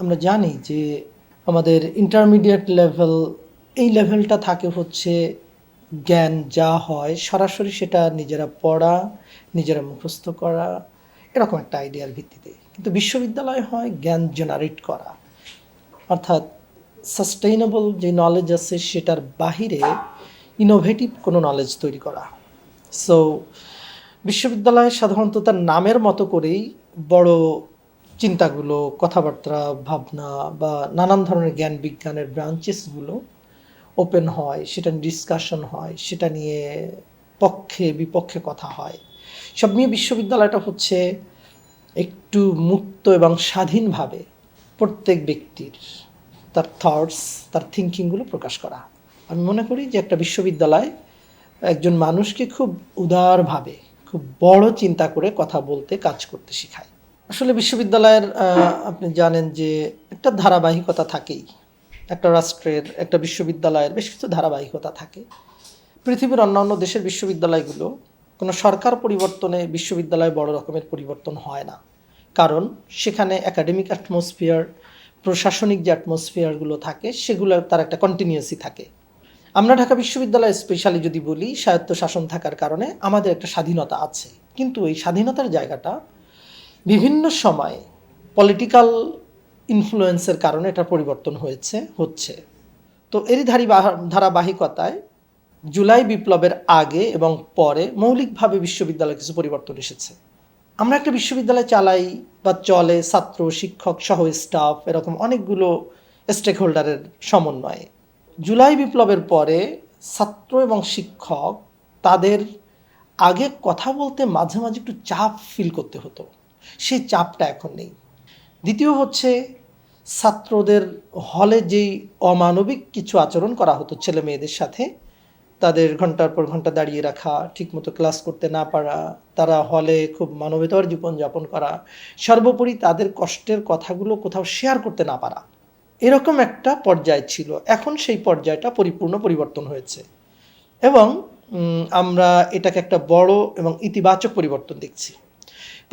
আমরা জানি যে আমাদের ইন্টারমিডিয়েট লেভেল, এই লেভেলটা থাকে হচ্ছে জ্ঞান যা হয় সরাসরি সেটা নিজেরা পড়া, নিজেরা মুখস্থ করা, এরকম একটা আইডিয়ার ভিত্তিতে। কিন্তু বিশ্ববিদ্যালয় হয় জ্ঞান জেনারেট করা, অর্থাৎ সাস্টেইনেবল যে নলেজ আছে সেটার বাহিরে ইনোভেটিভ কোনো নলেজ তৈরি করা। সো বিশ্ববিদ্যালয় সাধারণত তার নামের মতো করেই বড় চিন্তাগুলো, কথাবার্তা, ভাবনা বা নানান ধরনের জ্ঞান বিজ্ঞানের ব্রাঞ্চেসগুলো ওপেন হয়, সেটা নিয়ে ডিসকাশন হয়, সেটা নিয়ে পক্ষে বিপক্ষে কথা হয়। সব নিয়ে বিশ্ববিদ্যালয়টা হচ্ছে একটু মুক্ত এবং স্বাধীনভাবে প্রত্যেক ব্যক্তির তার থটস, তার থিঙ্কিংগুলো প্রকাশ করা। আমি মনে করি যে একটা বিশ্ববিদ্যালয় একজন মানুষকে খুব উদারভাবে, খুব বড় চিন্তা করে কথা বলতে, কাজ করতে শেখায়। আসলে বিশ্ববিদ্যালয়ের আপনি জানেন যে একটা ধারাবাহিকতা থাকেই। একটা রাষ্ট্রের, একটা বিশ্ববিদ্যালয়ের বেশ কিছু ধারাবাহিকতা থাকে। পৃথিবীর অন্যান্য দেশের বিশ্ববিদ্যালয়গুলো কোনো সরকার পরিবর্তনে বিশ্ববিদ্যালয়ে বড় রকমের পরিবর্তন হয় না, কারণ সেখানে একাডেমিক অ্যাটমসফিয়ার, প্রশাসনিক যে অ্যাটমসফিয়ারগুলো থাকে সেগুলো তার একটা কন্টিনিউয়াসি থাকে। আমরা ঢাকা বিশ্ববিদ্যালয়ে স্পেশালি যদি বলি, স্বায়ত্তশাসন থাকার কারণে আমাদের একটা স্বাধীনতা আছে, কিন্তু এই স্বাধীনতার জায়গাটা বিভিন্ন সময় পলিটিক্যাল ইনফ্লুয়েন্সের কারণে এটা পরিবর্তন হচ্ছে। তো এরই ধারাবাহিকতায় জুলাই বিপ্লবের আগে এবং পরে মৌলিকভাবে বিশ্ববিদ্যালয়ে কিছু পরিবর্তন এসেছে। আমরা একটা বিশ্ববিদ্যালয় চালাই বা চলে ছাত্র, শিক্ষক সহ স্টাফ, এরকম অনেকগুলো স্টেক হোল্ডারের সমন্বয়ে। জুলাই বিপ্লবের পরে ছাত্র এবং শিক্ষক তাদের আগে কথা বলতে মাঝে মাঝে একটু চাপ ফিল করতে হতো, সেই চাপটা এখন নেই। দ্বিতীয় হচ্ছে ছাত্রদের হলে যেই অমানবিক কিছু আচরণ করা হতো ছেলে মেয়েদের সাথে, তাদের ঘন্টার পর ঘন্টা দাঁড়িয়ে রাখা, ঠিকমতো ক্লাস করতে না পারা, তারা হলে খুব মানবেতর জীবনযাপন করা, সর্বোপরি তাদের কষ্টের কথাগুলো কোথাও শেয়ার করতে না পারা, এরকম একটা পর্যায় ছিল। এখন সেই পর্যায়টা পরিপূর্ণ পরিবর্তন হয়েছে এবং আমরা এটাকে একটা বড় এবং ইতিবাচক পরিবর্তন দেখছি।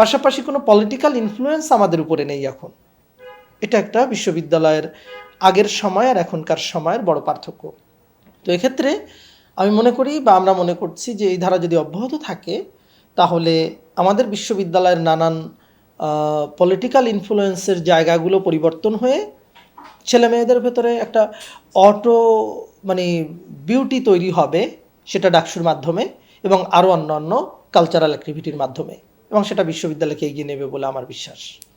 পাশাপাশি কোনো পলিটিক্যাল ইনফ্লুয়েন্স আমাদের উপরে নেই এখন। এটা একটা বিশ্ববিদ্যালয়ের আগের সময় আর এখনকার সময়ের বড় পার্থক্য। তো এক্ষেত্রে আমি মনে করি বা আমরা মনে করছি যে এই ধারা যদি অব্যাহত থাকে, তাহলে আমাদের বিশ্ববিদ্যালয়ের নানান পলিটিক্যাল ইনফ্লুয়েন্সের জায়গাগুলো পরিবর্তন হয়ে ছেলে মেয়েদের ভেতরে একটা অটো মানে বিউটি তৈরি হবে, সেটা ডাকসুর মাধ্যমে এবং আরও অন্যান্য কালচারাল অ্যাক্টিভিটির মাধ্যমে, এবং সেটা বিশ্ববিদ্যালয়কে এগিয়ে নেবে বলে আমার বিশ্বাস।